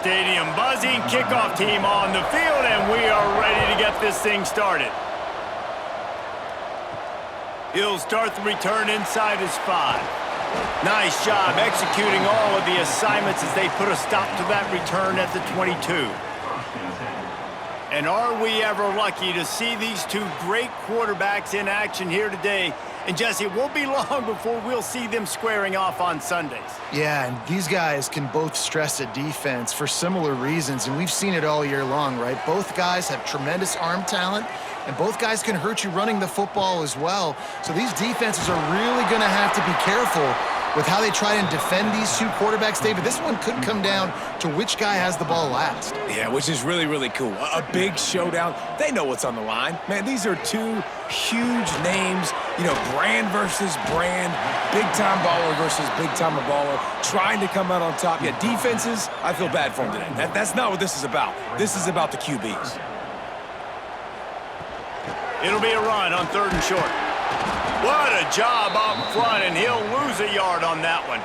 Stadium buzzing, kickoff team on the field, and we are ready to get this thing started. He'll start the return inside his 5. Nice job executing all of the assignments as they put a stop to that return at the 22. And are we ever lucky to see these two great quarterbacks in action here today? And Jesse, it won't be long before we'll see them squaring off on Sundays. Yeah, and these guys can both stress a defense for similar reasons, and we've seen it all year long, right? Both guys have tremendous arm talent, and both guys can hurt you running the football as well. So these defenses are really going to have to be careful with how they try and defend these two quarterbacks, David. This one could come down to which guy has the ball last. Yeah, which is really, really cool. A big showdown. They know what's on the line. Man, these are two huge names. You know, brand versus brand, big-time baller versus big-time baller, trying to come out on top. Yeah, defenses, I feel bad for them today. That's not what this is about. This is about the QBs. It'll be a run on 3rd and short. What a job up front, and he'll lose a yard on that one.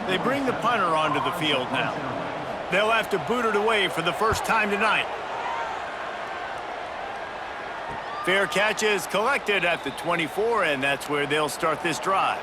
They bring the punter onto the field now. They'll have to boot it away for the first time tonight. Fair catch is collected at the 24, and that's where they'll start this drive.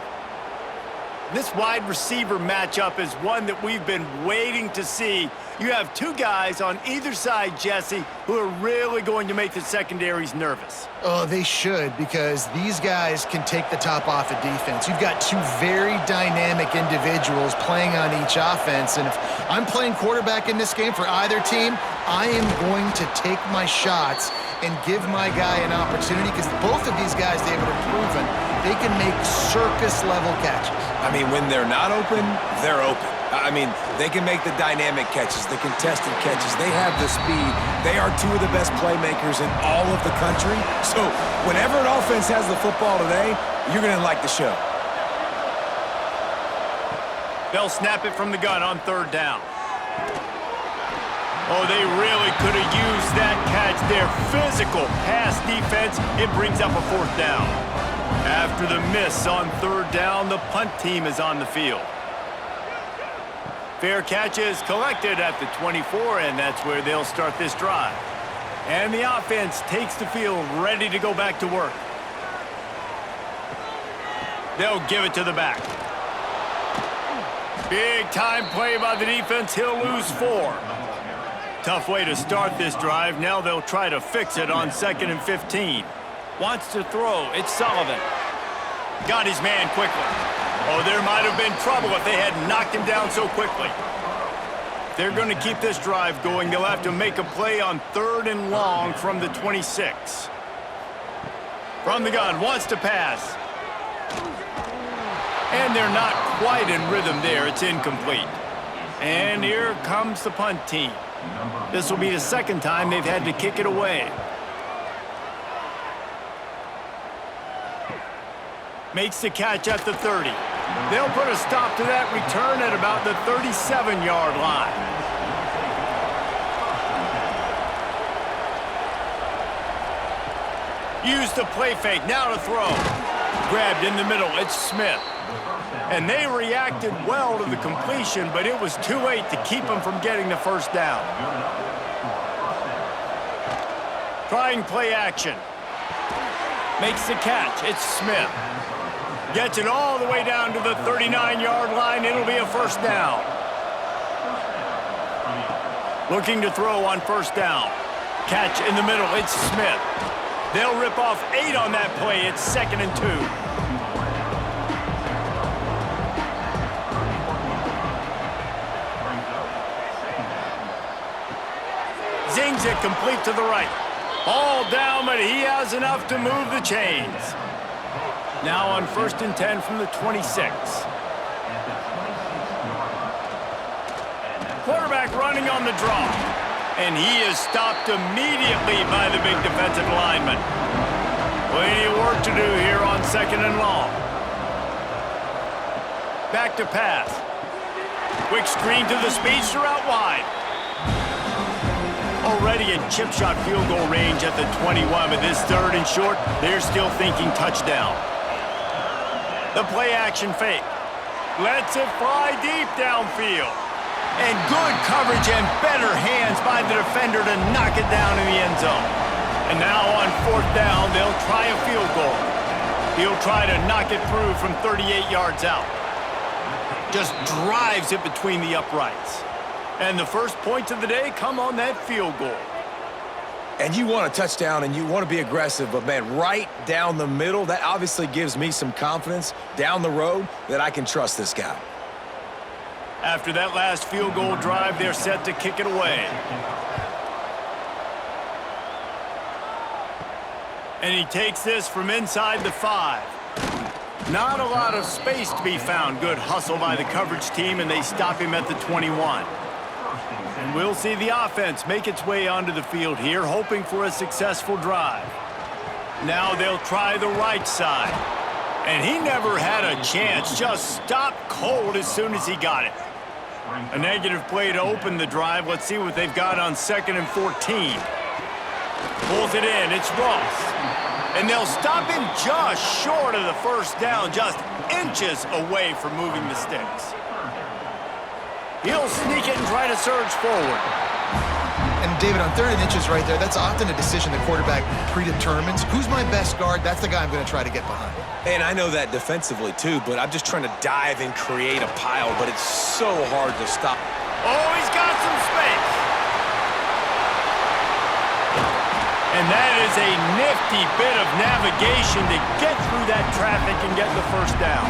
This wide receiver matchup is one that we've been waiting to see. You have two guys on either side, Jesse, who are really going to make the secondaries nervous. Oh, they should, because these guys can take the top off of defense. You've got two very dynamic individuals playing on each offense, and if I'm playing quarterback in this game for either team, I am going to take my shots and give my guy an opportunity, because both of these guys, David, have proven they can make circus-level catches. I mean, when they're not open, they're open. I mean, they can make the dynamic catches, the contested catches. They have the speed. They are two of the best playmakers in all of the country. So whenever an offense has the football today, you're going to like the show. They'll snap it from the gun on 3rd down. Oh, they really could have used that catch there. Physical pass defense. It brings up a 4th down. After the miss on 3rd down, the punt team is on the field. Fair catch is collected at the 24, and that's where they'll start this drive. And the offense takes the field ready to go back to work. They'll give it to the back. Big time play by the defense. He'll lose 4. Tough way to start this drive. Now they'll try to fix it on 2nd and 15. Wants to throw. It's Sullivan. Got his man quickly. Oh, there might have been trouble if they had knocked him down so quickly. They're going to keep this drive going. They'll have to make a play on 3rd and long from the 26. From the gun, wants to pass. And they're not quite in rhythm there. It's incomplete. And here comes the punt team. This will be the 2nd time they've had to kick it away. Makes the catch at the 30. They'll put a stop to that return at about the 37-yard line. Use the play fake, now to throw. Grabbed in the middle, it's Smith. And they reacted well to the completion, but it was too late to keep them from getting the 1st down. Trying play action. Makes the catch, it's Smith. Gets it all the way down to the 39-yard line. It'll be a 1st down. Looking to throw on 1st down. Catch in the middle. It's Smith. They'll rip off 8 on that play. It's 2nd and 2. Zings it complete to the right. All down, but he has enough to move the chains. Now on 1st and 10 from the 26. Quarterback running on the draw. And he is stopped immediately by the big defensive lineman. Plenty of work to do here on 2nd and long. Back to pass. Quick screen to the speedster out wide. Already a chip shot field goal range at the 21, but this 3rd and short, they're still thinking touchdown. The play action fake. Lets it fly deep downfield. And good coverage and better hands by the defender to knock it down in the end zone. And now on 4th down, they'll try a field goal. He'll try to knock it through from 38 yards out. Just drives it between the uprights. And the first points of the day come on that field goal. And you want a touchdown and you want to be aggressive, but man, right down the middle, that obviously gives me some confidence down the road that I can trust this guy. After that last field goal drive, they're set to kick it away. And he takes this from inside the 5. Not a lot of space to be found. Good hustle by the coverage team, and they stop him at the 21. And we'll see the offense make its way onto the field here, hoping for a successful drive. Now they'll try the right side. And he never had a chance, just stopped cold as soon as he got it. A negative play to open the drive. Let's see what they've got on 2nd and 14. Pulls it in, it's Ross. And they'll stop him just short of the first down, just inches away from moving the sticks. He'll sneak it and try to surge forward. And David, on 3rd and inches right there, that's often a decision the quarterback predetermines. Who's my best guard? That's the guy I'm going to try to get behind. And I know that defensively too, but I'm just trying to dive and create a pile, but it's so hard to stop. Oh, he's got some space. And that is a nifty bit of navigation to get through that traffic and get the first down.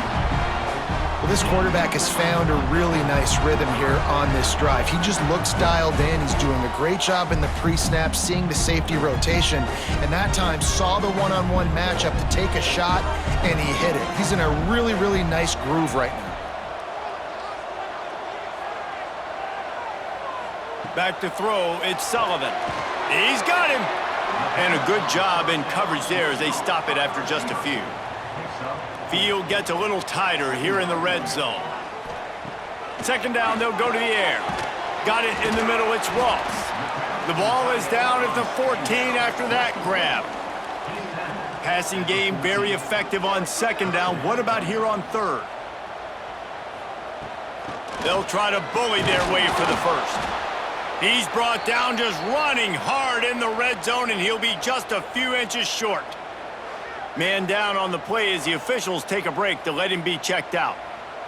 Well, this quarterback has found a really nice rhythm here on this drive. He just looks dialed in. He's doing a great job in the pre-snap, seeing the safety rotation, and that time saw the one-on-one matchup to take a shot, and he hit it. He's in a really, really nice groove right now. Back to throw, it's Sullivan. He's got him. And a good job in coverage there as they stop it after just a few. Field gets a little tighter here in the red zone. 2nd down, they'll go to the air. Got it in the middle, it's Ross. The ball is down at the 14 after that grab. Passing game very effective on 2nd down. What about here on 3rd? They'll try to bully their way for the first. He's brought down just running hard in the red zone, and he'll be just a few inches short. Man down on the play as the officials take a break to let him be checked out.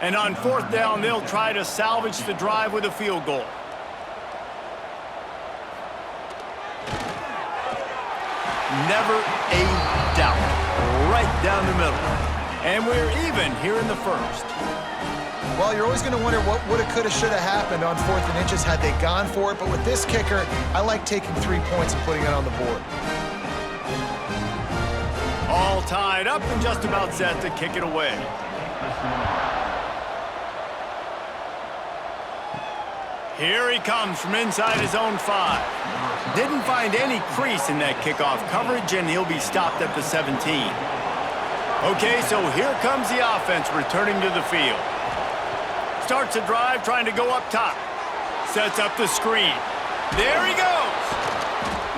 And on 4th down, they'll try to salvage the drive with a field goal. Never a doubt. Right down the middle. And we're even here in the first. Well, you're always going to wonder what woulda, coulda, shoulda happened on 4th and inches had they gone for it. But with this kicker, I like taking 3 points and putting it on the board. All tied up and just about set to kick it away. Here he comes from inside his own 5. Didn't find any crease in that kickoff coverage, and he'll be stopped at the 17. Okay, so here comes the offense returning to the field. Starts a drive trying to go up top. Sets up the screen. There he goes.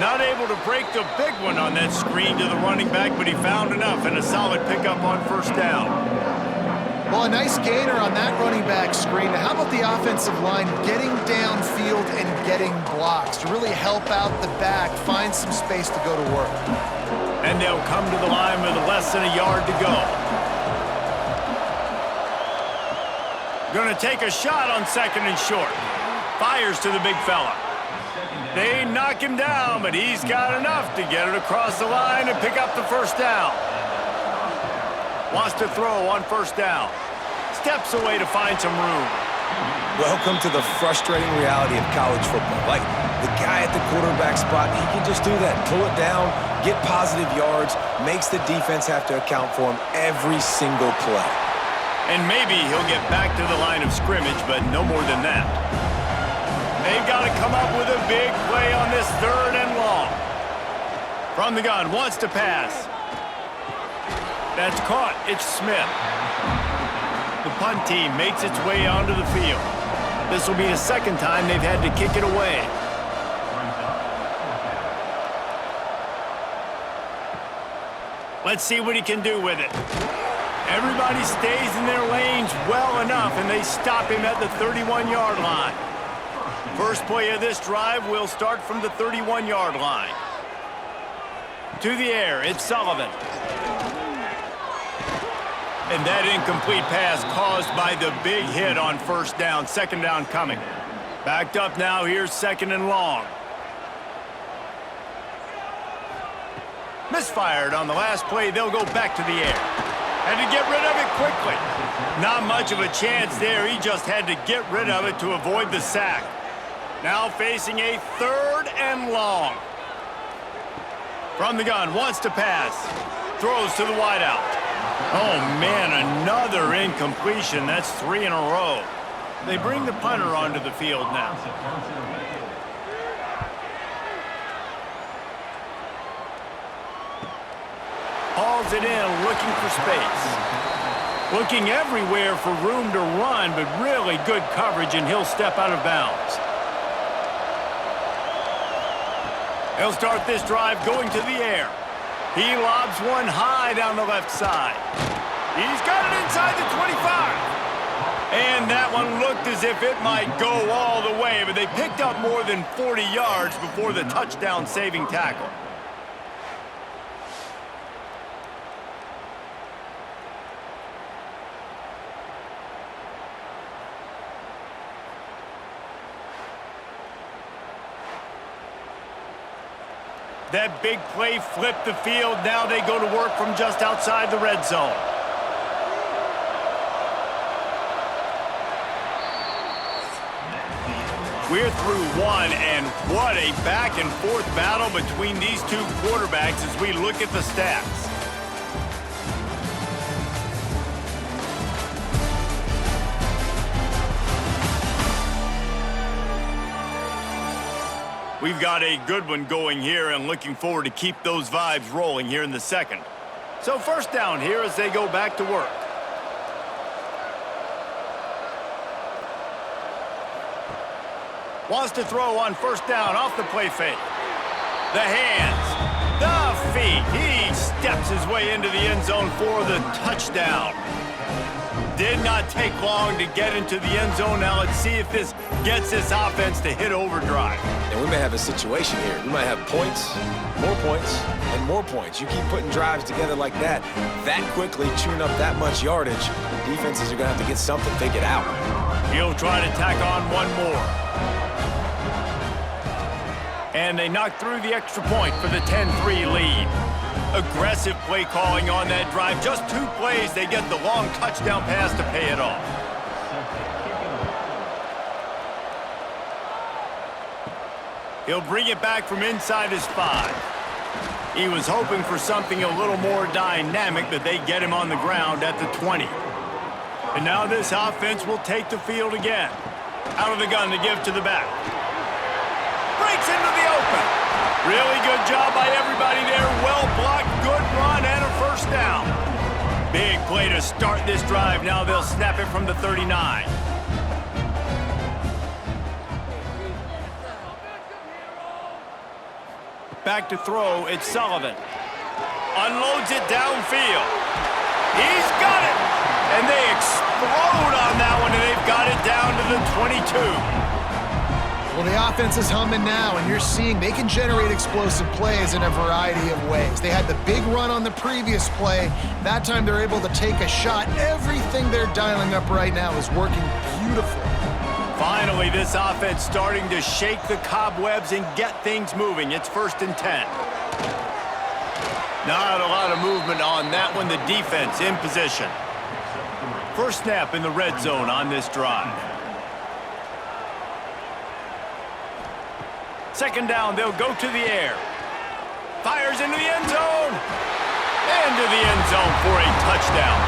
Not able to break the big one on that screen to the running back, but he found enough and a solid pickup on 1st down. Well, a nice gainer on that running back screen. How about the offensive line getting downfield and getting blocks to really help out the back, find some space to go to work? And they'll come to the line with less than a yard to go. Going to take a shot on 2nd and short. Fires to the big fella. They knock him down, but he's got enough to get it across the line and pick up the 1st down. Wants to throw on 1st down. Steps away to find some room. Welcome to the frustrating reality of college football. Like, the guy at the quarterback spot, he can just do that. Pull it down, get positive yards, makes the defense have to account for him every single play. And maybe he'll get back to the line of scrimmage, but no more than that. They've got to come up with a big play on this 3rd and long. From the gun, wants to pass. That's caught. It's Smith. The punt team makes its way onto the field. This will be the 2nd time they've had to kick it away. Let's see what he can do with it. Everybody stays in their lanes well enough, and they stop him at the 31-yard line. First play of this drive will start from the 31-yard line. To the air, it's Sullivan. And that incomplete pass caused by the big hit on first down. Second down coming. Backed up now, here's second and long. Misfired on the last play, they'll go back to the air. Had to get rid of it quickly. Not much of a chance there, he just had to get rid of it to avoid the sack. Now facing a third and long. From the gun, wants to pass. Throws to the wideout. Oh man, another incompletion. That's 3 in a row. They bring the punter onto the field now. Hauls it in, looking for space. Looking everywhere for room to run, but really good coverage, and he'll step out of bounds. He'll start this drive going to the air. He lobs one high down the left side. He's got it inside the 25. And that one looked as if it might go all the way, but they picked up more than 40 yards before the touchdown-saving tackle. That big play flipped the field. Now they go to work from just outside the red zone. We're through one, and what a back-and-forth battle between these two quarterbacks as we look at the stats. We've got a good one going here, and looking forward to keep those vibes rolling here in the second. So first down here as they go back to work. Wants to throw on first down off the play fake. The hands, the feet. He steps his way into the end zone for the touchdown. Did not take long to get into the end zone. Now let's see if this gets this offense to hit overdrive. And we may have a situation here. We might have points, and more points. You keep putting drives together like that quickly, chewing up that much yardage, defenses are going to have to get something figured out. He'll try to tack on one more. And they knock through the extra point for the 10-3 lead. Aggressive play calling on that drive. Just 2 plays, they get the long touchdown pass to pay it off. He'll bring it back from inside his 5. He was hoping for something a little more dynamic, but they get him on the ground at the 20. And now this offense will take the field again. Out of the gun to give to the back. Breaks into the open. Really good job by everybody there. Well blocked, good run, and a first down. Big play to start this drive. Now they'll snap it from the 39. Back to throw, it's Sullivan. Unloads it downfield. He's got it! And they explode on that one, and they've got it down to the 22. Well, the offense is humming now, and you're seeing they can generate explosive plays in a variety of ways. They had the big run on the previous play. That time they're able to take a shot. Everything they're dialing up right now is working beautifully. Finally, this offense starting to shake the cobwebs and get things moving. It's 1st and 10. Not a lot of movement on that one. The defense in position. First snap in the red zone on this drive. Second down, they'll go to the air. Fires into the end zone. Into the end zone for a touchdown.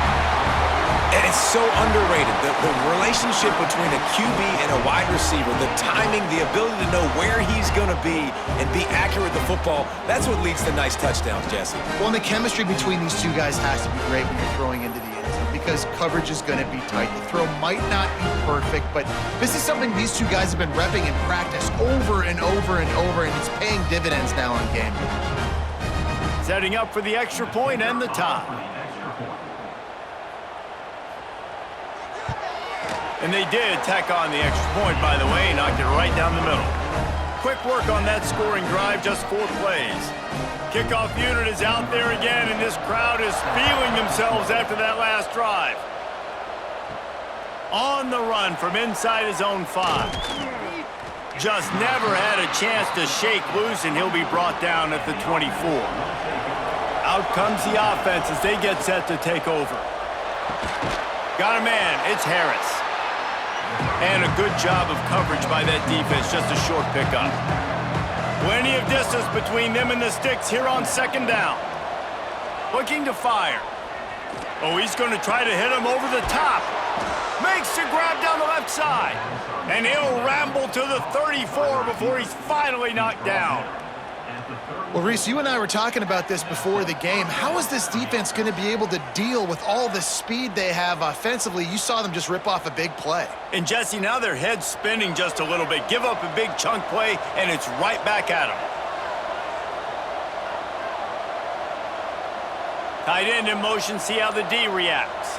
And it's so underrated, the relationship between a QB and a wide receiver, the timing, the ability to know where he's going to be and be accurate with the football, that's what leads to nice touchdowns, Jesse. Well, and the chemistry between these two guys has to be great when you're throwing into the end zone because coverage is going to be tight. The throw might not be perfect, but this is something these two guys have been repping in practice over and over and over, and it's paying dividends now on game day. setting up for the extra point and the tie. And they did tack on the extra point, by the way, knocked it right down the middle. Quick work on that scoring drive, just 4 plays. Kickoff unit is out there again, and this crowd is feeling themselves after that last drive. On the run from inside his own 5. Just never had a chance to shake loose, and he'll be brought down at the 24. Out comes the offense as they get set to take over. Got a man, it's Harris. And a good job of coverage by that defense, just a short pickup. Plenty of distance between them and the sticks here on second down. Looking to fire. Oh, he's going to try to hit him over the top. Makes the grab down the left side. And he'll ramble to the 34 before he's finally knocked down. Well, Reese, you and I were talking about this before the game. How is this defense going to be able to deal with all the speed they have offensively? You saw them just rip off a big play. And, Jesse, now their head's spinning just a little bit. Give up a big chunk play, and it's right back at them. Tight end in motion, see how the D reacts.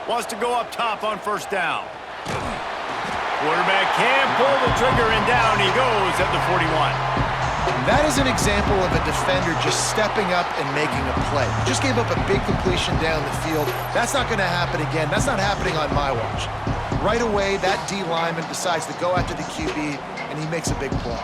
Wants to go up top on first down. Quarterback can pull the trigger, and down he goes at the 41. That is an example of a defender just stepping up and making a play. Just gave up a big completion down the field. That's not going to happen again. That's not happening on my watch. Right away, that D lineman decides to go after the QB, and he makes a big play.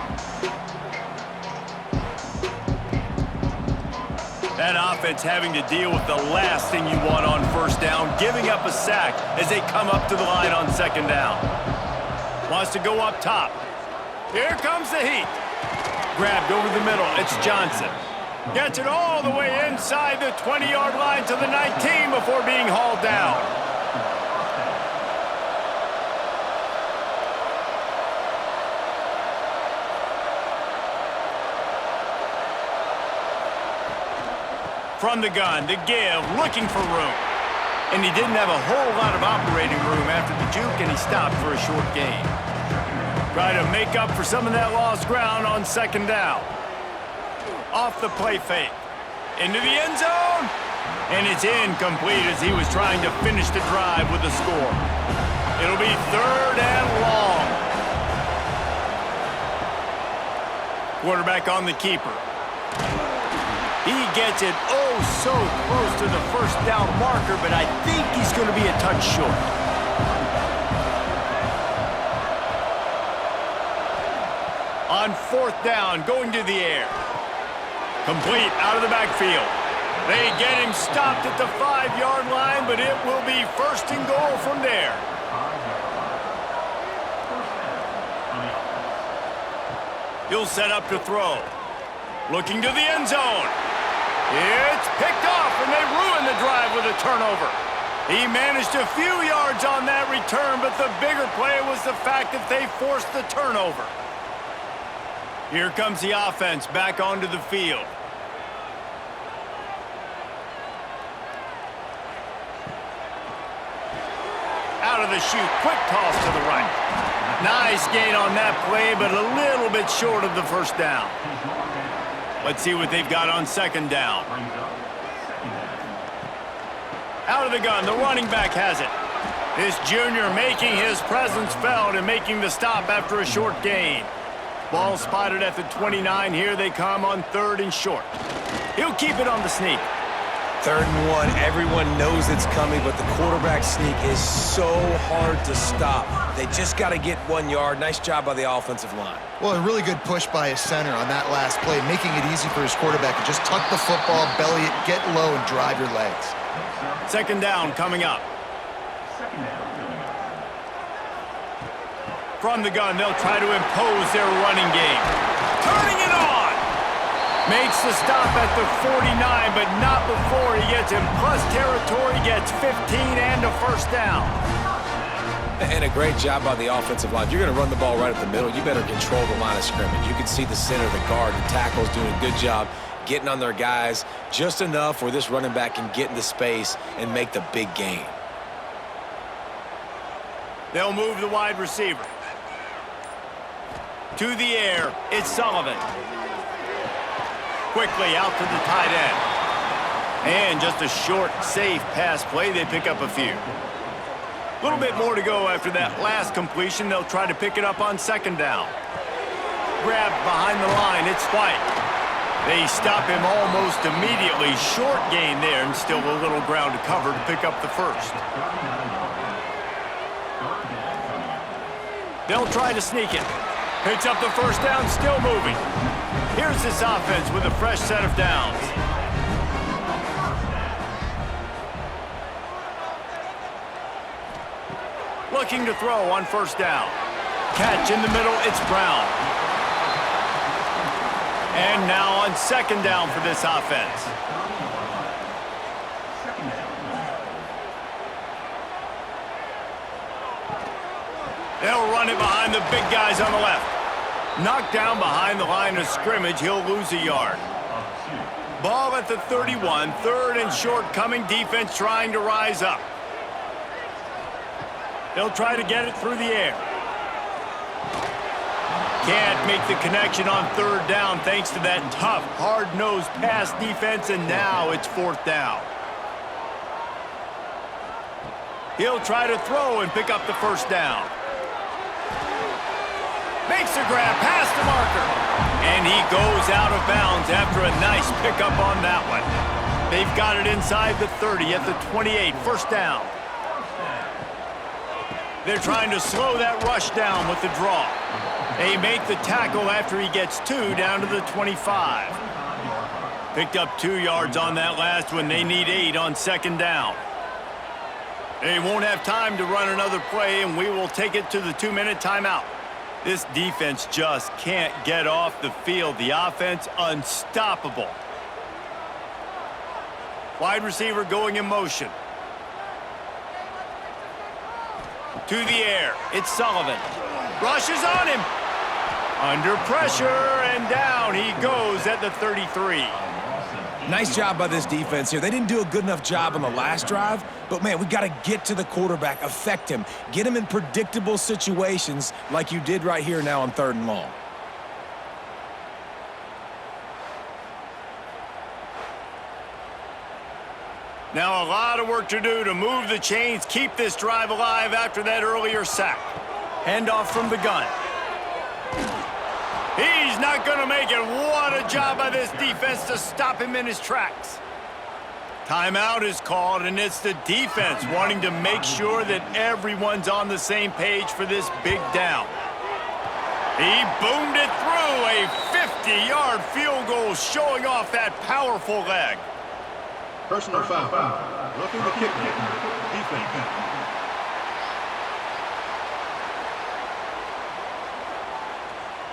That offense having to deal with the last thing you want on first down, giving up a sack as they come up to the line on second down. Wants to go up top. Here comes the heat. Grabbed over the middle, it's Johnson. Gets it all the way inside the 20-yard line to the 19 before being hauled down. From the gun, the give, looking for room. And he didn't have a whole lot of operating room after the juke, and he stopped for a short gain. Try to make up for some of that lost ground on second down. Off the play fake. Into the end zone. And it's incomplete as he was trying to finish the drive with a score. It'll be third and long. Quarterback on the keeper. He gets it so close to the first down marker, but I think he's going to be a touch short. On fourth down, going to the air. Complete out of the backfield. They get him stopped at the 5-yard line, but it will be first and goal from there. He'll set up to throw. Looking to the end zone. It's picked off, and they ruin the drive with a turnover. He managed a few yards on that return, but the bigger play was the fact that they forced the turnover. Here comes the offense back onto the field. Out of the chute, quick toss to the right. Nice gain on that play, but a little bit short of the first down. Let's see what they've got on second down. Out of the gun, the running back has it. This junior making his presence felt and making the stop after a short gain. Ball spotted at the 29. Here they come on third and short. He'll keep it on the sneak. 3rd and 1, everyone knows it's coming, but the quarterback sneak is so hard to stop. They just got to get 1 yard. Nice job by the offensive line. Well, a really good push by his center on that last play, making it easy for his quarterback to just tuck the football, belly it, get low, and drive your legs. Second down coming up. From the gun, they'll try to impose their running game. Turning it on! Makes the stop at the 49, but not before he gets in plus territory, gets 15 and a first down. And a great job by the offensive line. If you're going to run the ball right up the middle, you better control the line of scrimmage. You can see the center, the guard, the tackles doing a good job getting on their guys just enough where this running back can get into space and make the big gain. They'll move the wide receiver. To the air, it's Sullivan. Quickly out to the tight end. And just a short, safe pass play. They pick up a few. A little bit more to go after that last completion. They'll try to pick it up on second down. Grabbed behind the line. It's White. They stop him almost immediately. Short gain there, and still a little ground to cover to pick up the first. They'll try to sneak it. Picks up the first down, still moving. Here's this offense with a fresh set of downs. Looking to throw on first down. Catch in the middle, it's Brown. And now on second down for this offense. They'll run it behind the big guys on the left. Knocked down behind the line of scrimmage, he'll lose a yard. Ball at the 31, third and short coming, defense trying to rise up. They'll try to get it through the air. Can't make the connection on third down thanks to that tough, hard-nosed pass defense, and now it's fourth down. He'll try to throw and pick up the first down. Makes a grab past the marker. And he goes out of bounds after a nice pickup on that one. They've got it inside the 30 at the 28, first down. They're trying to slow that rush down with the draw. They make the tackle after he gets 2 down to the 25. Picked up 2 yards on that last one. They need 8 on second down. They won't have time to run another play, and we will take it to the 2-minute timeout. This defense just can't get off the field. The offense unstoppable. Wide receiver going in motion. To the air, it's Sullivan. Rushes on him. Under pressure, and down he goes at the 33. Nice job by this defense here. They didn't do a good enough job on the last drive, but man, we got to get to the quarterback, affect him, get him in predictable situations like you did right here now on third and long. Now a lot of work to do to move the chains, keep this drive alive after that earlier sack. Handoff from the gun. He's not going to make it. What a job by this defense to stop him in his tracks. Timeout is called, and it's the defense wanting to make sure that everyone's on the same page for this big down. He boomed it through, a 50-yard field goal showing off that powerful leg. Personal foul. Roughing the kick. Defense.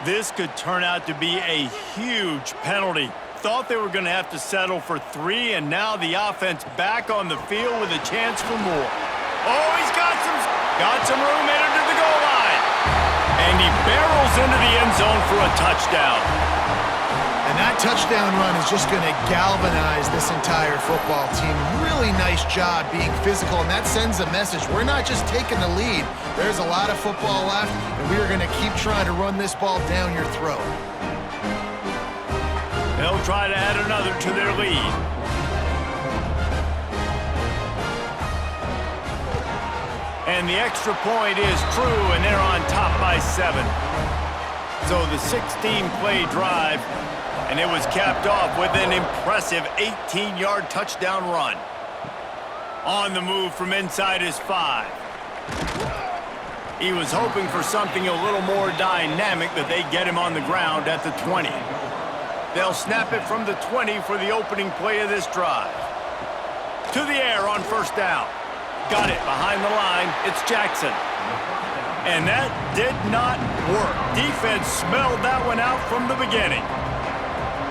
This could turn out to be a huge penalty. Thought they were going to have to settle for 3, and now the offense back on the field with a chance for more. Oh, he's got some room headed to the goal line. And he barrels into the end zone for a touchdown. And that touchdown run is just going to galvanize this entire football team. Really nice job being physical, and that sends a message. We're not just taking the lead. There's a lot of football left, and we are going to keep trying to run this ball down your throat. They'll try to add another to their lead. And the extra point is true, and they're on top by 7. So the 16-play drive, and it was capped off with an impressive 18-yard touchdown run. On the move from inside his 5. He was hoping for something a little more dynamic, but they get him on the ground at the 20. They'll snap it from the 20 for the opening play of this drive. To the air on first down. Got it behind the line. It's Jackson. And that did not work. Defense smelled that one out from the beginning.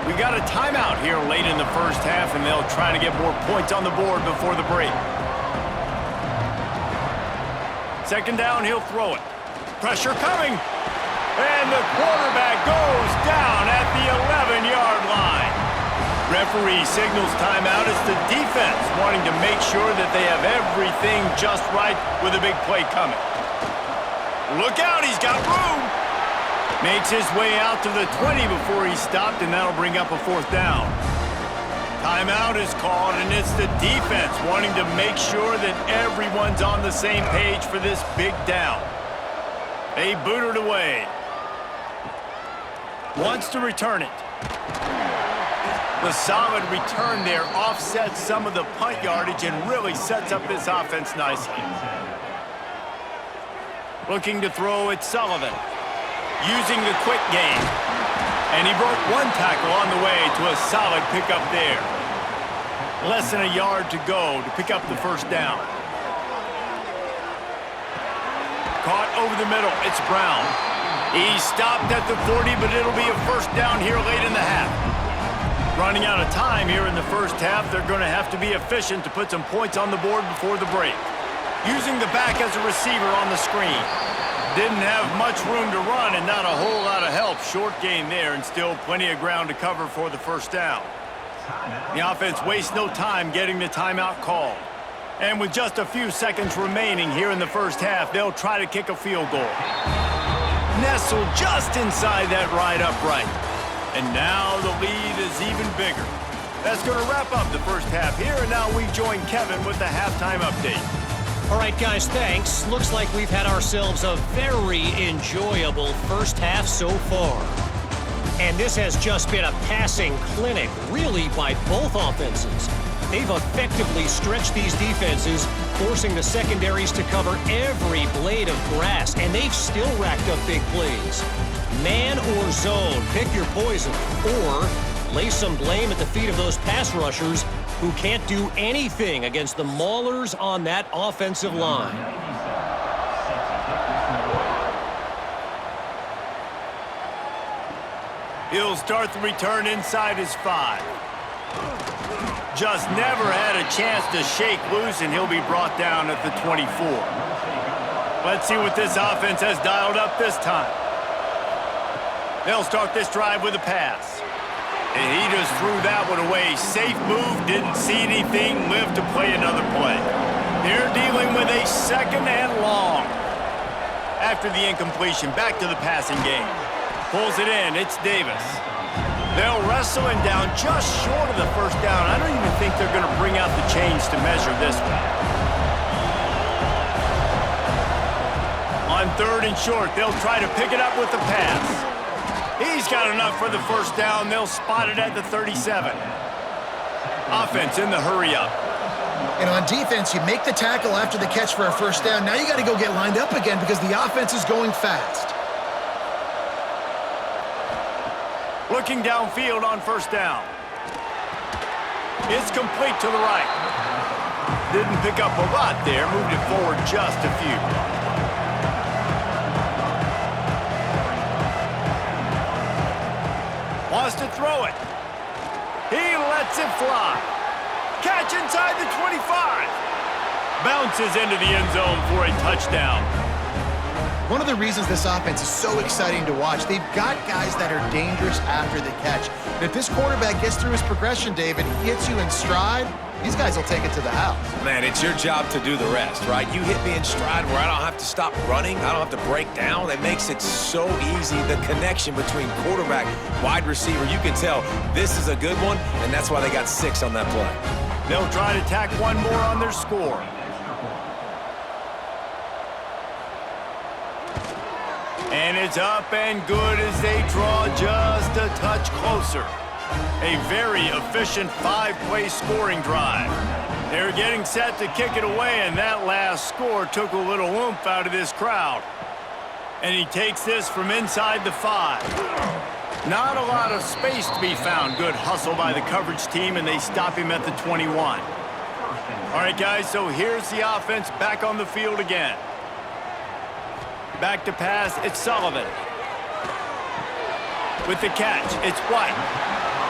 We got a timeout here late in the first half, and they'll try to get more points on the board before the break. Second down, he'll throw it. Pressure coming. And the quarterback goes down at the 11-yard line. Referee signals timeout. It's the defense wanting to make sure that they have everything just right with a big play coming. Look out, he's got room. Makes his way out to the 20 before he stopped, and that'll bring up a 4th down. Timeout is called, and it's the defense wanting to make sure that everyone's on the same page for this big down. They boot it away. Wants to return it. The solid return there offsets some of the punt yardage and really sets up this offense nicely. Looking to throw it, Sullivan. Using the quick game. And he broke 1 tackle on the way to a solid pickup there. Less than a yard to go to pick up the 1st down. Caught over the middle. It's Brown. He stopped at the 40, but it'll be a 1st down here late in the half. Running out of time here in the 1st half. They're going to have to be efficient to put some points on the board before the break. Using the back as a receiver on the screen. Didn't have much room to run and not a whole lot of help. Short gain there and still plenty of ground to cover for the 1st down. The offense wastes no time getting the timeout called. And with just a few seconds remaining here in the 1st half, they'll try to kick a field goal. Nestled just inside that right upright. And now the lead is even bigger. That's going to wrap up the 1st half here, and now we join Kevin with the halftime update. All right, guys, thanks. Looks like we've had ourselves a very enjoyable 1st half so far. And this has just been a passing clinic, really, by both offenses. They've effectively stretched these defenses, forcing the secondaries to cover every blade of grass, and they've still racked up big plays. Man or zone, pick your poison, or lay some blame at the feet of those pass rushers who can't do anything against the maulers on that offensive line. He'll start the return inside his 5. Just never had a chance to shake loose, and he'll be brought down at the 24. Let's see what this offense has dialed up this time. They'll start this drive with a pass. And he just threw that one away. Safe move, didn't see anything, lived to play another play. They're dealing with a 2nd and long. After the incompletion, back to the passing game. Pulls it in, it's Davis. They'll wrestle him down just short of the 1st down. I don't even think they're going to bring out the chains to measure this one. On 3rd and short, they'll try to pick it up with the pass. He's got enough for the 1st down. They'll spot it at the 37. Offense in the hurry-up. And on defense, you make the tackle after the catch for a 1st down. Now you got to go get lined up again because the offense is going fast. Looking downfield on 1st down. It's complete to the right. Didn't pick up a lot there. Moved it forward just a few. Wants to throw it. He lets it fly. Catch inside the 25. Bounces into the end zone for a touchdown. One of the reasons this offense is so exciting to watch, they've got guys that are dangerous after the catch. And if this quarterback gets through his progression, David, he hits you in stride, these guys will take it to the house. Man, it's your job to do the rest, right? You hit me in stride where I don't have to stop running. I don't have to break down. It makes it so easy. The connection between quarterback, wide receiver, you can tell this is a good one, and that's why they got 6 on that play. They'll try to tack one more on their score. And it's up and good as they draw just a touch closer. A very efficient 5-play scoring drive. They're getting set to kick it away, and that last score took a little oomph out of this crowd. And he takes this from inside the 5. Not a lot of space to be found. Good hustle by the coverage team, and they stop him at the 21. All right, guys, so here's the offense back on the field again. Back to pass, it's Sullivan. With the catch, it's White.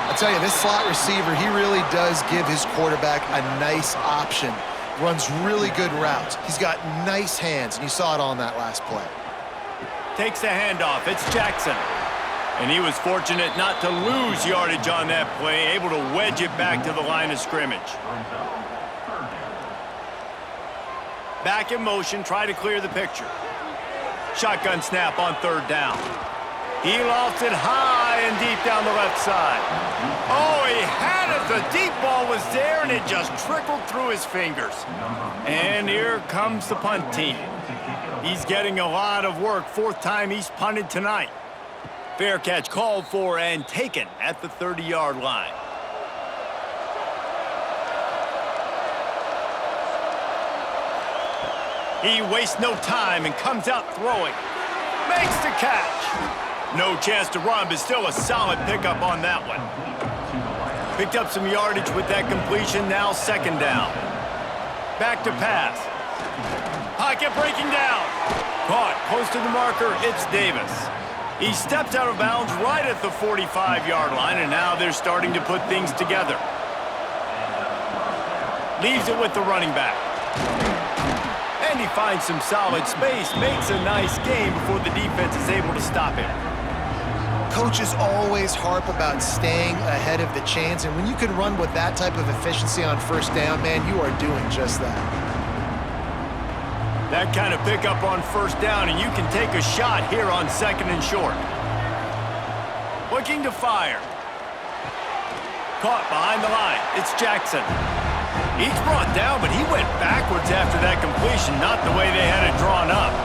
I'll tell you, this slot receiver, he really does give his quarterback a nice option. Runs really good routes. He's got nice hands, and you saw it on that last play. Takes the handoff, it's Jackson. And he was fortunate not to lose yardage on that play, able to wedge it back to the line of scrimmage. Back in motion, try to clear the picture. Shotgun snap on 3rd down. He lofts it high and deep down the left side. Oh, he had it. The deep ball was there, and it just trickled through his fingers. And here comes the punt team. He's getting a lot of work. Fourth time he's punted tonight. Fair catch called for and taken at the 30-yard line. He wastes no time and comes out throwing. Makes the catch. No chance to run, but still a solid pickup on that one. Picked up some yardage with that completion, now second down. Back to pass. Pocket breaking down. Caught, close to the marker, it's Davis. He steps out of bounds right at the 45-yard line, and now they're starting to put things together. Leaves it with the running back. And he finds some solid space, makes a nice game before the defense is able to stop him. Coaches always harp about staying ahead of the chains, and when you can run with that type of efficiency on first down, man, you are doing just that. That kind of pickup on first down, and you can take a shot here on second and short. Looking to fire. Caught behind the line. It's Jackson. He's brought down, but he went backwards after that completion, not the way they had it drawn up.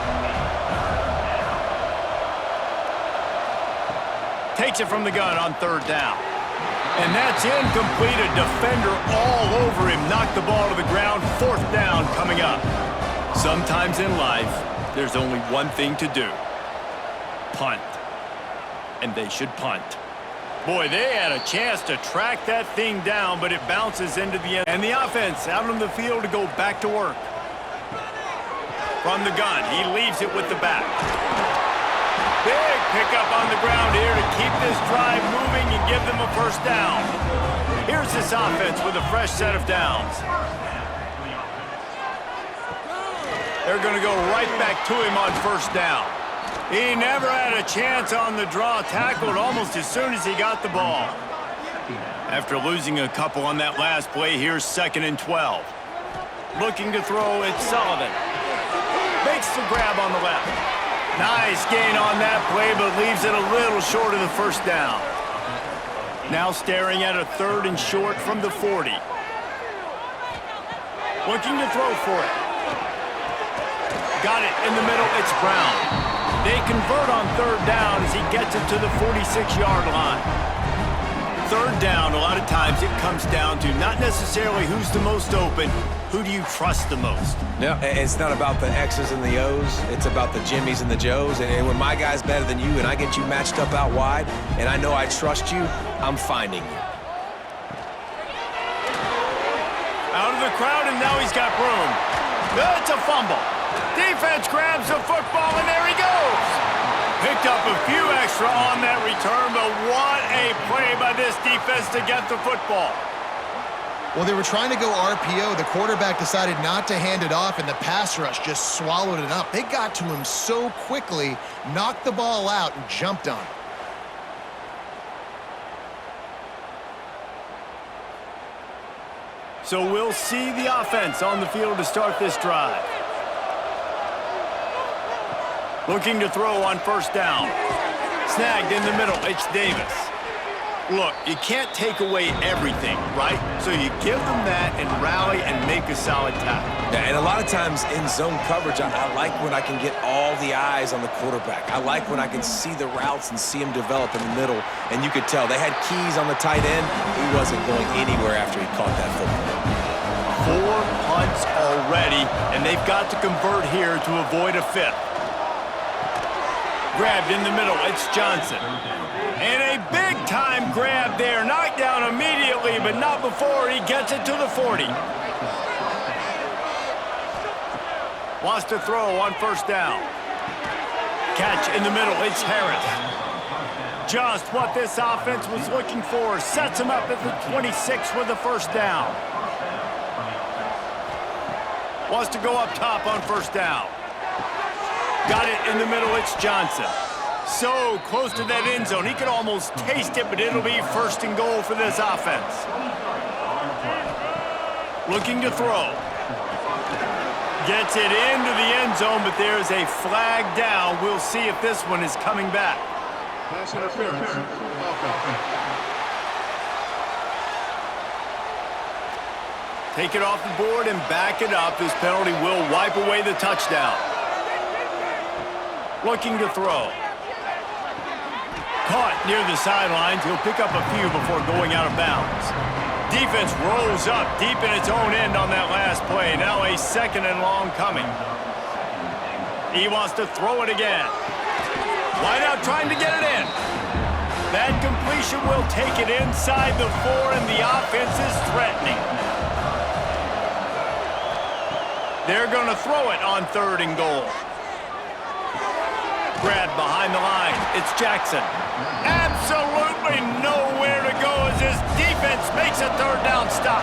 Takes it from the gun on third down. And that's incomplete. A defender all over him. Knocked the ball to the ground. Fourth down coming up. Sometimes in life, there's only one thing to do. Punt. And they should punt. Boy, they had a chance to track that thing down, but it bounces into the end. And the offense out on the field to go back to work. From the gun, he leaves it with the back. Big pickup on the ground here to keep this drive moving and give them a first down. Here's this offense with a fresh set of downs. They're going to go right back to him on first down. He never had a chance on the draw, tackled almost as soon as he got the ball. After losing a couple on that last play, here's second and 12. Looking to throw, it's Sullivan. Makes the grab on the left. Nice gain on that play, but leaves it a little short of the first down. Now staring at a third and short from the 40. Looking to throw for it. Got it in the middle, it's Brown. They convert on third down as he gets it to the 46-yard line. Third down, a lot of times it comes down to not necessarily who's the most open, who do you trust the most? Yeah, it's not about the X's and the O's. It's about the Jimmies and the Joes. And when my guy's better than you and I get you matched up out wide and I know I trust you, I'm finding you. Out of the crowd, and now he's got room. It's a fumble. Defense grabs the football, and there he goes. Picked up a few extra on that return, but what a play by this defense to get the football. Well, they were trying to go RPO. The quarterback decided not to hand it off, and the pass rush just swallowed it up. They got to him so quickly, knocked the ball out, and jumped on it. So we'll see the offense on the field to start this drive. Looking to throw on first down. Snagged in the middle, it's Davis. Look, you can't take away everything, right? So you give them that and rally and make a solid tackle. Yeah, and a lot of times in zone coverage, I like when I can get all the eyes on the quarterback. I like when I can see the routes and see him develop in the middle. And you could tell they had keys on the tight end. He wasn't going anywhere after he caught that football. 4 punts already, and they've got to convert here to avoid a fifth. Grabbed in the middle, it's Johnson. And a big-time grab there. Knocked down immediately, but not before he gets it to the 40. Wants to throw on first down. Catch in the middle, it's Harris. Just what this offense was looking for. Sets him up at the 26 with the first down. Wants to go up top on first down. Got it in the middle, it's Johnson. So close to that end zone. He could almost taste it, but it'll be first and goal for this offense. Looking to throw. Gets it into the end zone, but there's a flag down. We'll see if this one is coming back. Pass interference. Offense. Take it off the board and back it up. This penalty will wipe away the touchdown. Looking to throw. Caught near the sidelines. He'll pick up a few before going out of bounds. Defense rolls up deep in its own end on that last play. Now a 2nd and long coming. He wants to throw it again. Wide out trying to get it in. That completion will take it inside the 4, and the offense is threatening. They're going to throw it on 3rd and goal. Grabbed behind the line. It's Jackson. Absolutely nowhere to go as his defense makes a 3rd down stop.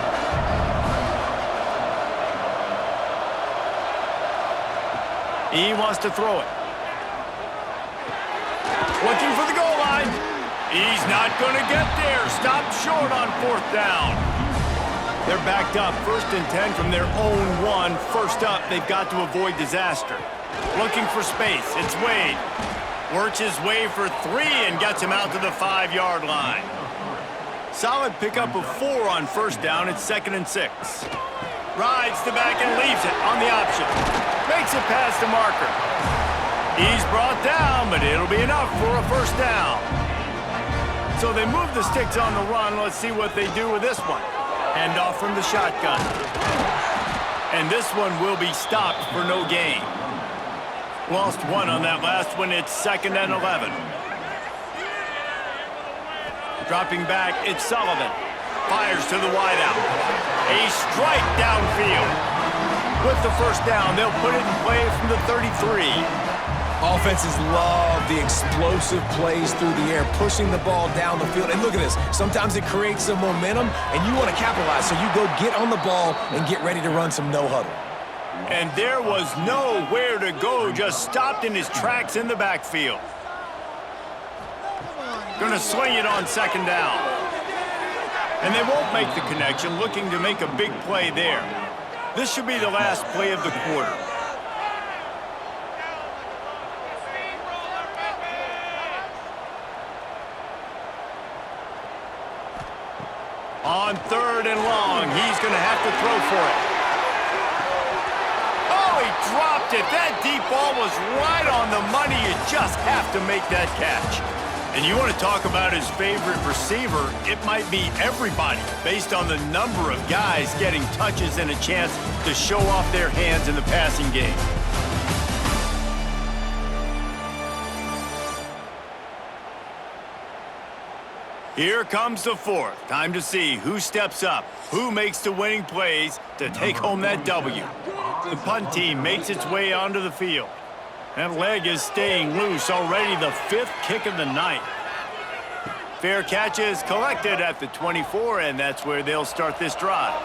He wants to throw it. Looking for the goal line. He's not going to get there. Stopped short on 4th down. They're backed up 1st and 10 from their own 1. First up, they've got to avoid disaster. Looking for space. It's Wade. Works his way for 3 and gets him out to the 5-yard line. Solid pickup of 4 on 1st down. It's 2nd and 6. Rides the back and leaves it on the option. Makes it past the marker. He's brought down, but it'll be enough for a 1st down. So they move the sticks on the run. Let's see what they do with this one. Hand off from the shotgun. And this one will be stopped for no gain. Lost 1 on that last one. It's 2nd and 11. Dropping back, it's Sullivan. Fires to the wideout. A strike downfield. With the 1st down, they'll put it in play from the 33. Offenses love the explosive plays through the air, pushing the ball down the field. And look at this. Sometimes it creates some momentum, and you want to capitalize. So you go get on the ball and get ready to run some no-huddle. And there was nowhere to go. Just stopped in his tracks in the backfield. Going to swing it on 2nd down. And they won't make the connection, looking to make a big play there. This should be the last play of the quarter. On 3rd and long, he's going to have to throw for it. Oh, he dropped it. That deep ball was right on the money. You just have to make that catch. And you want to talk about his favorite receiver, it might be everybody, based on the number of guys getting touches and a chance to show off their hands in the passing game. Here comes the 4th. Time to see who steps up, who makes the winning plays to take home that W. The punt team makes its way onto the field. That leg is staying loose, already the 5th kick of the night. Fair catch is collected at the 24, and that's where they'll start this drive.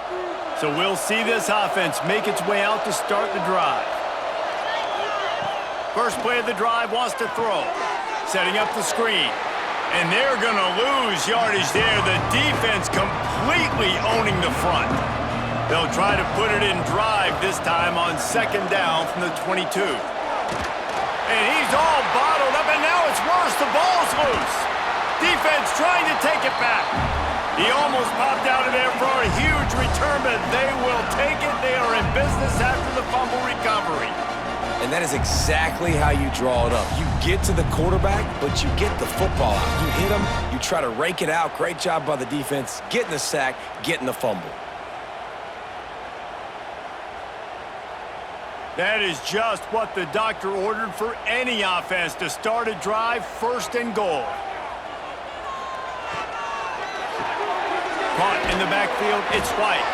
So we'll see this offense make its way out to start the drive. First play of the drive wants to throw. Setting up the screen. And they're going to lose yardage there. The defense completely owning the front. They'll try to put it in drive this time on 2nd down from the 22. And he's all bottled up, and now it's worse. The ball's loose. Defense trying to take it back. He almost popped out of there for a huge return, but they will take it. They are in business after the fumble recovery. And that is exactly how you draw it up. You get to the quarterback, but you get the football out. You hit him, you try to rake it out. Great job by the defense, getting the sack, getting the fumble. That is just what the doctor ordered for any offense to start a drive, 1st and goal. Caught in the backfield, it's White.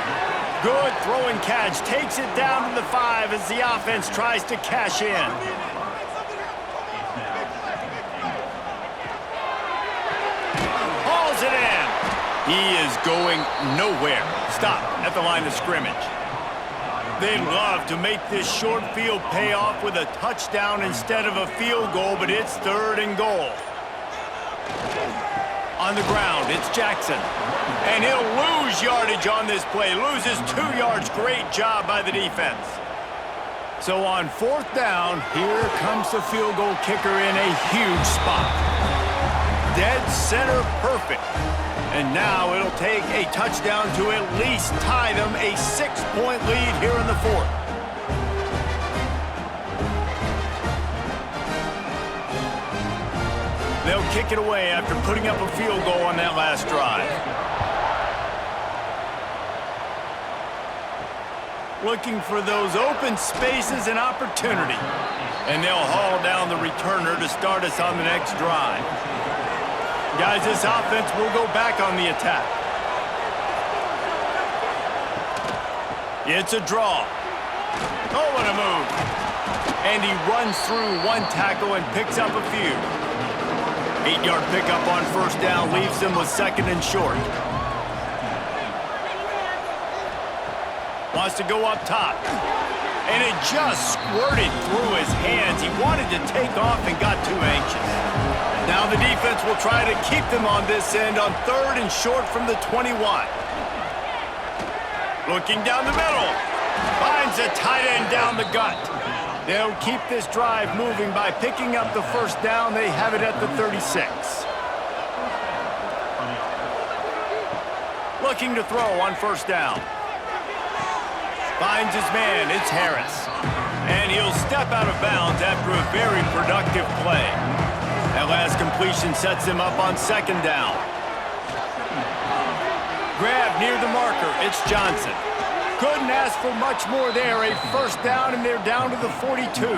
Good throw and catch, takes it down to the 5 as the offense tries to cash in. Hauls it in. He is going nowhere. Stop at the line of scrimmage. They'd love to make this short field pay off with a touchdown instead of a field goal, but it's 3rd and goal. On the ground, it's Jackson. And he'll lose yardage on this play. Loses 2 yards. Great job by the defense. So on 4th down, here comes the field goal kicker in a huge spot. dead center perfect. And now it'll take a touchdown to at least tie them a 6-point lead here in the fourth. They'll kick it away after putting up a field goal on that last drive. Looking for those open spaces and opportunity. And they'll haul down the returner to start us on the next drive. Guys, this offense will go back on the attack. It's a draw. Oh, what a move. And he runs through one tackle and picks up a few. 8-yard pickup on first down leaves them with second and short. Wants to go up top. And it just squirted through his hands. He wanted to take off and got too anxious. Now the defense will try to keep them on this end on third and short from the 21. Looking down the middle. Finds a tight end down the gut. They'll keep this drive moving by picking up the first down. They have it at the 36. Looking to throw on first down. Finds his man, it's Harris. And he'll step out of bounds after a very productive play. That last completion sets him up on second down. Grab near the marker, it's Johnson. Couldn't ask for much more there, a first down, and they're down to the 42.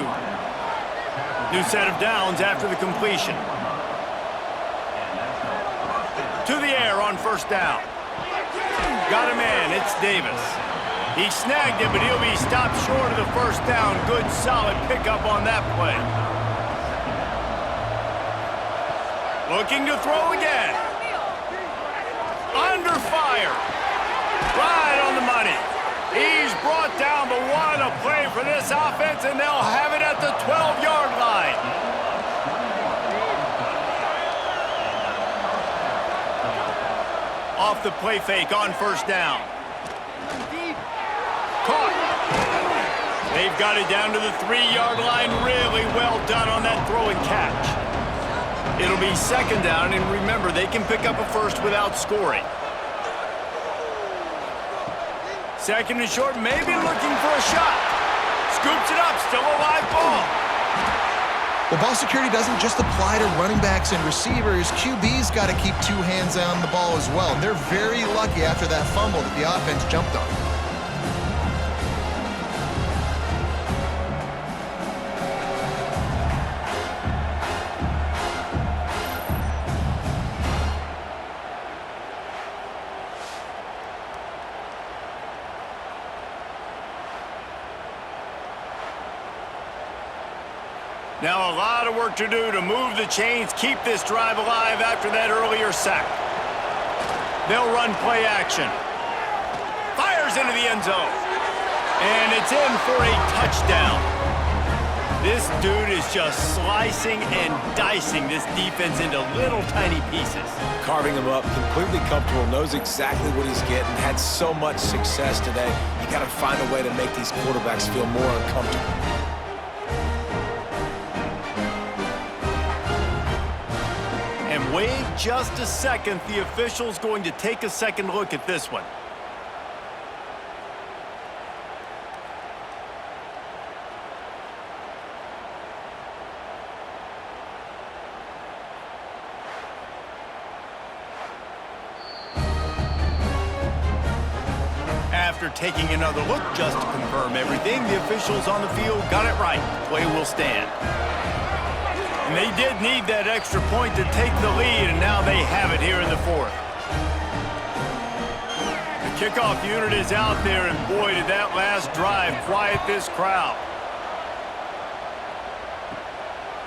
New set of downs after the completion. To the air on first down. Got a man, it's Davis. He snagged it, but he'll be stopped short of the first down. Good, solid pickup on that play. Looking to throw again. Under fire. Right on the money. He's brought down, but what a play for this offense, and they'll have it at the 12-yard line. Off the play fake on first down. Caught. They've got it down to the 3-yard line. Really well done on that throw and catch. It'll be second down, and remember, they can pick up a first without scoring. Second and short, maybe looking for a shot. Scoops it up, still a live ball. Well, ball security doesn't just apply to running backs and receivers. QB's got to keep two hands on the ball as well. And they're very lucky after that fumble that the offense jumped on. Now a lot of work to do to move the chains, keep this drive alive after that earlier sack. They'll run play action. Fires into the end zone. And it's in for a touchdown. This dude is just slicing and dicing this defense into little tiny pieces. Carving him up, completely comfortable, knows exactly what he's getting, had so much success today. You got to find a way to make these quarterbacks feel more uncomfortable. And wait just a second, the official's going to take a second look at this one. After taking another look just to confirm everything, the officials on the field got it right. Play will stand. And they did need that extra point to take the lead, and now they have it here in the fourth. The kickoff unit is out there, and boy, did that last drive quiet this crowd.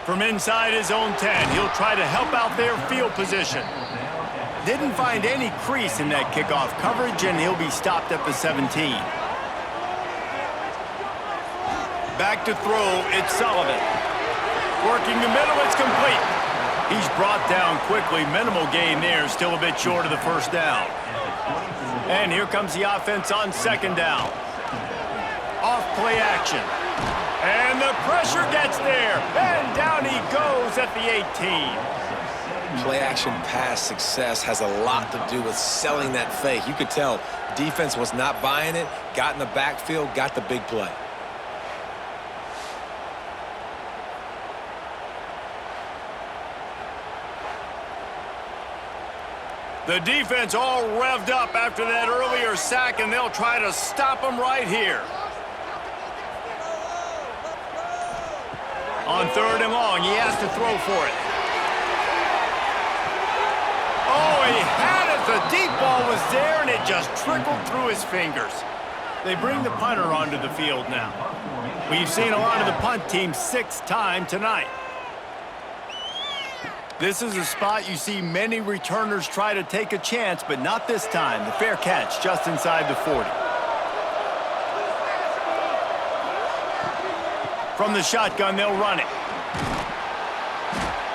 From inside his own 10, he'll try to help out their field position. Didn't find any crease in that kickoff coverage, and he'll be stopped at the 17. Back to throw, it's Sullivan. Working the middle, it's complete. He's brought down quickly. Minimal gain there, still a bit short of the first down. And here comes the offense on second down. Off play action. And the pressure gets there. And down he goes at the 18. play-action pass success has a lot to do with selling that fake. You could tell defense was not buying it, got in the backfield, got the big play. The defense all revved up after that earlier sack, and they'll try to stop them right here. On 3rd and long, he has to throw for it. Oh, he had it. The deep ball was there, and it just trickled through his fingers. They bring the punter onto the field now. We've seen a lot of the punt team 6 times tonight. This is a spot you see many returners try to take a chance, but not this time. The fair catch just inside the 40. From the shotgun, they'll run it.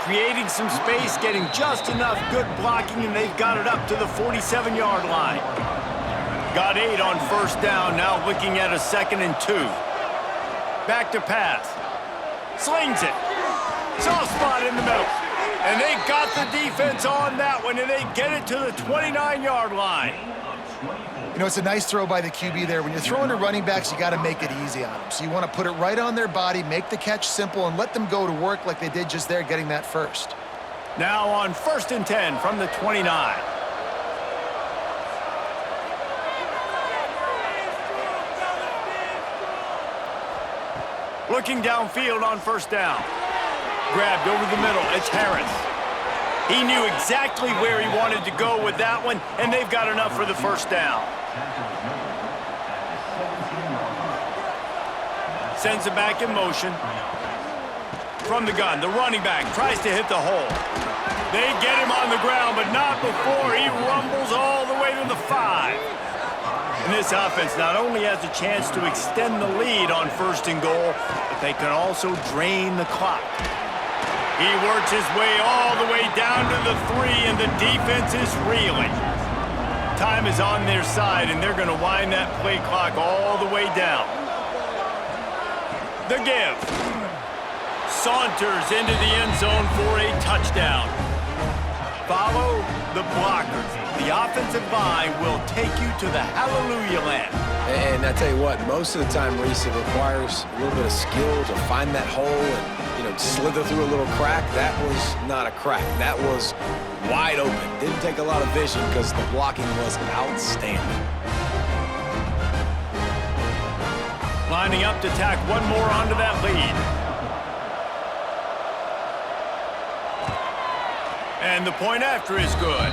Creating some space, getting just enough good blocking, and they've got it up to the 47-yard line. Got 8 on 1st down, now looking at a 2nd and 2. Back to pass. Slings it. Soft spot in the middle. And they got the defense on that one, and they get it to the 29-yard line. You know, it's a nice throw by the QB there. When you're throwing to running backs, you got to make it easy on them. So you want to put it right on their body, make the catch simple, and let them go to work like they did just there, getting that first. Now on 1st and 10 from the 29. Looking downfield on 1st down. Grabbed over the middle. It's Harris. He knew exactly where he wanted to go with that one, and they've got enough for the 1st down. Sends it back in motion. From the gun, the running back tries to hit the hole. They get him on the ground, but not before he rumbles all the way to the 5. And this offense not only has a chance to extend the lead on 1st and goal, but they can also drain the clock. He works his way all the way down to the 3, and the defense is reeling. Time is on their side, and they're going to wind that play clock all the way down. The give. Saunters into the end zone for a touchdown. Follow the blockers. The offensive line will take you to the hallelujah land. And I tell you what, most of the time, Reese, it requires a little bit of skill to find that hole and, slither through a little crack. That was not a crack. That was wide open. Didn't take a lot of vision because the blocking was outstanding. Lining up to tack one more onto that lead. And the point after is good.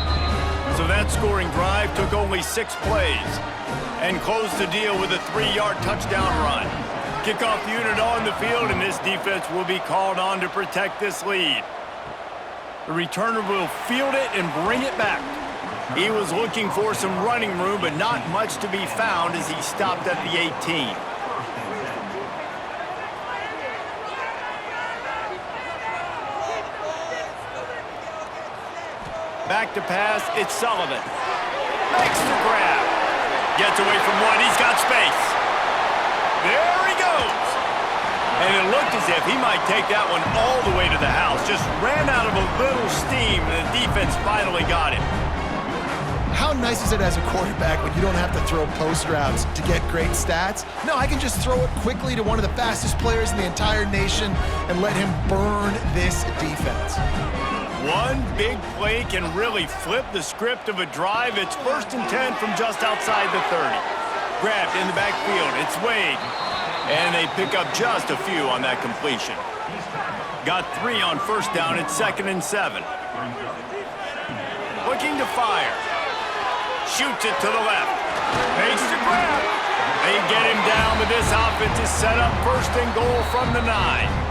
So that scoring drive took only 6 plays and closed the deal with a 3-yard touchdown run. Kickoff unit on the field, and this defense will be called on to protect this lead. The returner will field it and bring it back. He was looking for some running room, but not much to be found as he stopped at the 18. Back to pass, it's Sullivan. Makes the grab. Gets away from one, he's got space. There he goes. And it looked as if he might take that one all the way to the house. Just ran out of a little steam, and the defense finally got him. How nice is it as a quarterback when you don't have to throw post routes to get great stats? No, I can just throw it quickly to one of the fastest players in the entire nation and let him burn this defense. One big play can really flip the script of a drive. It's 1st and 10 from just outside the 30. Grabbed in the backfield. It's Wade. And they pick up just a few on that completion. Got 3 on 1st down. It's 2nd and 7. Looking to fire. Shoots it to the left. Makes the grab. They get him down, but this offense is set up 1st and goal from the 9.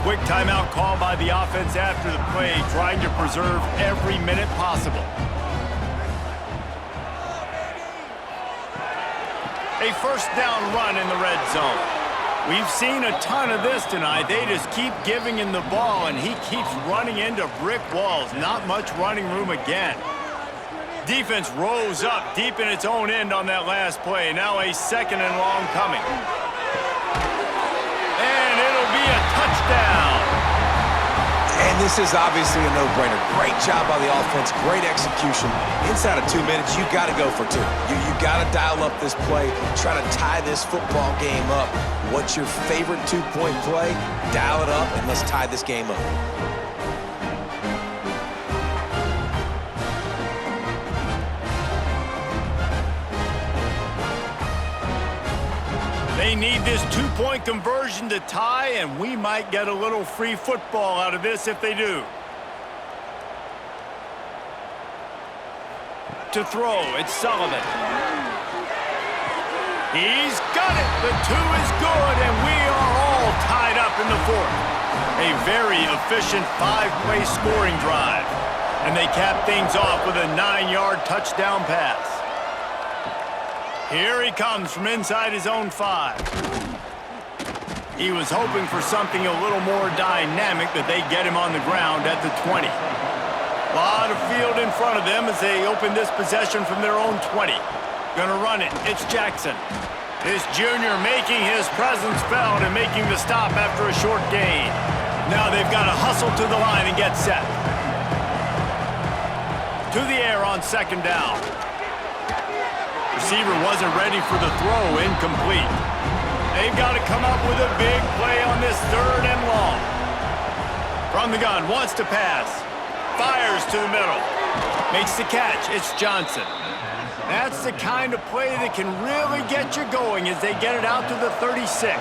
Quick timeout call by the offense after the play, trying to preserve every minute possible. A 1st down run in the red zone. We've seen a ton of this tonight. They just keep giving him the ball, and he keeps running into brick walls. Not much running room again. Defense rose up deep in its own end on that last play. Now a 2nd and long coming. And it'll be a touchdown. And And this is obviously a no-brainer. Great job by the offense, great execution. Inside of 2 minutes, you got to go for two. You got to dial up this play, try to tie this football game up. What's your favorite two-point play? Dial it up, and let's tie this game up. They need this two-point conversion to tie, and we might get a little free football out of this if they do. To throw, it's Sullivan. He's got it. The two is good, and we are all tied up in the fourth. A very efficient five-play scoring drive. And they cap things off with a 9-yard touchdown pass. Here he comes from inside his own 5. He was hoping for something a little more dynamic, that they get him on the ground at the 20. A lot of field in front of them as they open this possession from their own 20. Gonna run it. It's Jackson. This junior making his presence felt and making the stop after a short gain. Now they've got to hustle to the line and get set. To the air on second down. Receiver wasn't ready for the throw, incomplete. They've got to come up with a big play on this 3rd and long. From the gun, wants to pass. Fires to the middle. Makes the catch, it's Johnson. That's the kind of play that can really get you going as they get it out to the 36.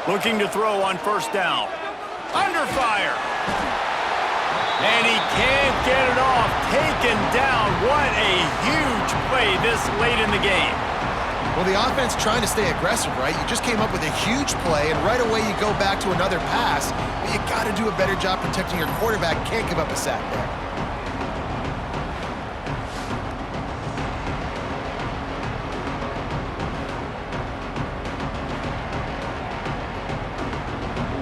Looking to throw on first down. Under fire. And he can't get it off. Taken down. What a huge play this late in the game. Well, the offense trying to stay aggressive, right? You just came up with a huge play, and right away you go back to another pass. But you got to do a better job protecting your quarterback. Can't give up a sack there.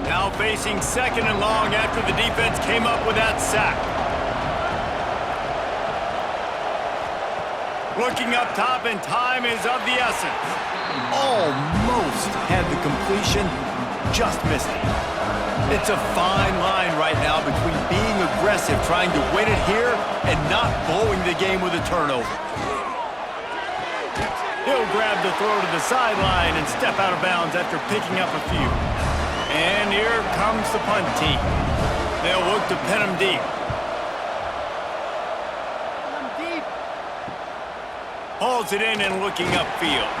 Now facing 2nd and long after the defense came up with that sack. Looking up top, and time is of the essence. Almost had the completion, just missed it. It's a fine line right now between being aggressive, trying to win it here, and not blowing the game with a turnover. He'll grab the throw to the sideline and step out of bounds after picking up a few. And here comes the punt team. They'll look to pin him deep. Hauls it in and looking upfield.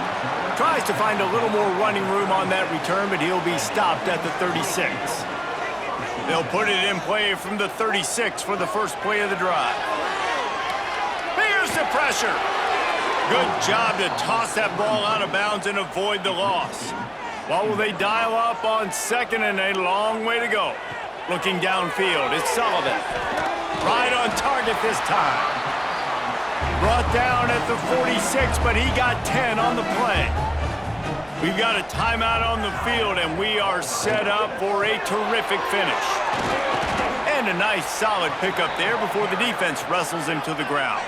Tries to find a little more running room on that return, but he'll be stopped at the 36. They'll put it in play from the 36 for the first play of the drive. Here's the pressure. Good job to toss that ball out of bounds and avoid the loss. What will they dial up on 2nd and a long way to go? Looking downfield, it's Sullivan. Right on target this time. Brought down at the 46, but he got 10 on the play. We've got a timeout on the field, and we are set up for a terrific finish. And a nice solid pickup there before the defense wrestles him to the ground.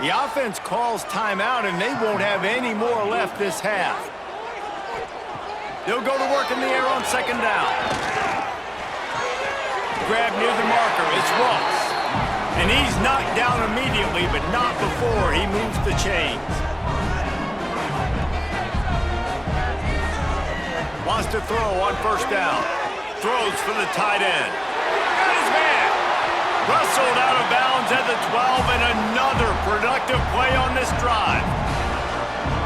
The offense calls timeout, and they won't have any more left this half. They'll go to work in the air on 2nd down. Grab near the marker, it's Ross. And he's knocked down immediately, but not before he moves the chains. Wants to throw on first down. Throws for the tight end. Got his man. Wrestled out of bounds at the 12, and another productive play on this drive.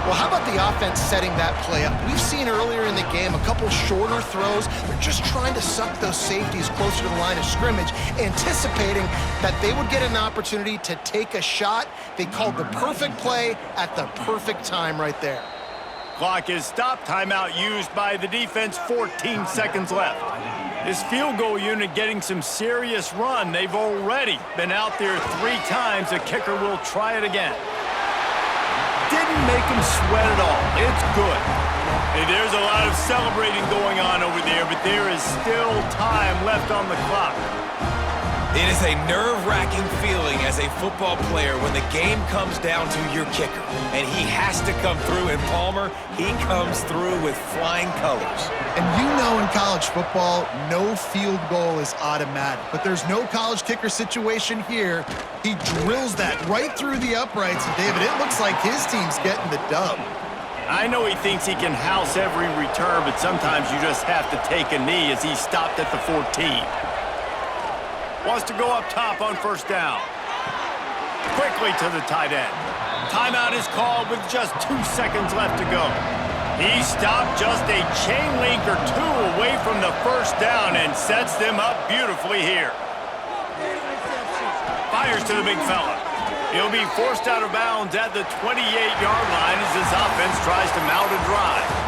Well, how about the offense setting that play up? We've seen earlier in the game a couple shorter throws. They're just trying to suck those safeties closer to the line of scrimmage, anticipating that they would get an opportunity to take a shot. They called the perfect play at the perfect time right there. Clock is stopped. Timeout used by the defense. 14 seconds left. This field goal unit getting some serious run. They've already been out there 3 times. The kicker will try it again. Didn't make him sweat at all. It's good. Hey, there's a lot of celebrating going on over there, but there is still time left on the clock. It is a nerve-wracking feeling as a football player when the game comes down to your kicker, and he has to come through. And Palmer, he comes through with flying colors. And you know in college football, no field goal is automatic, but there's no college kicker situation here. He drills that right through the uprights, and David, it looks like his team's getting the dub. I know he thinks he can house every return, but sometimes you just have to take a knee as he stopped at the 14. Wants to go up top on first down. Quickly to the tight end. Timeout is called with just 2 seconds left to go. He stopped just a chain link or two away from the first down and sets them up beautifully here. Fires to the big fella. He'll be forced out of bounds at the 28-yard line as this offense tries to mount a drive.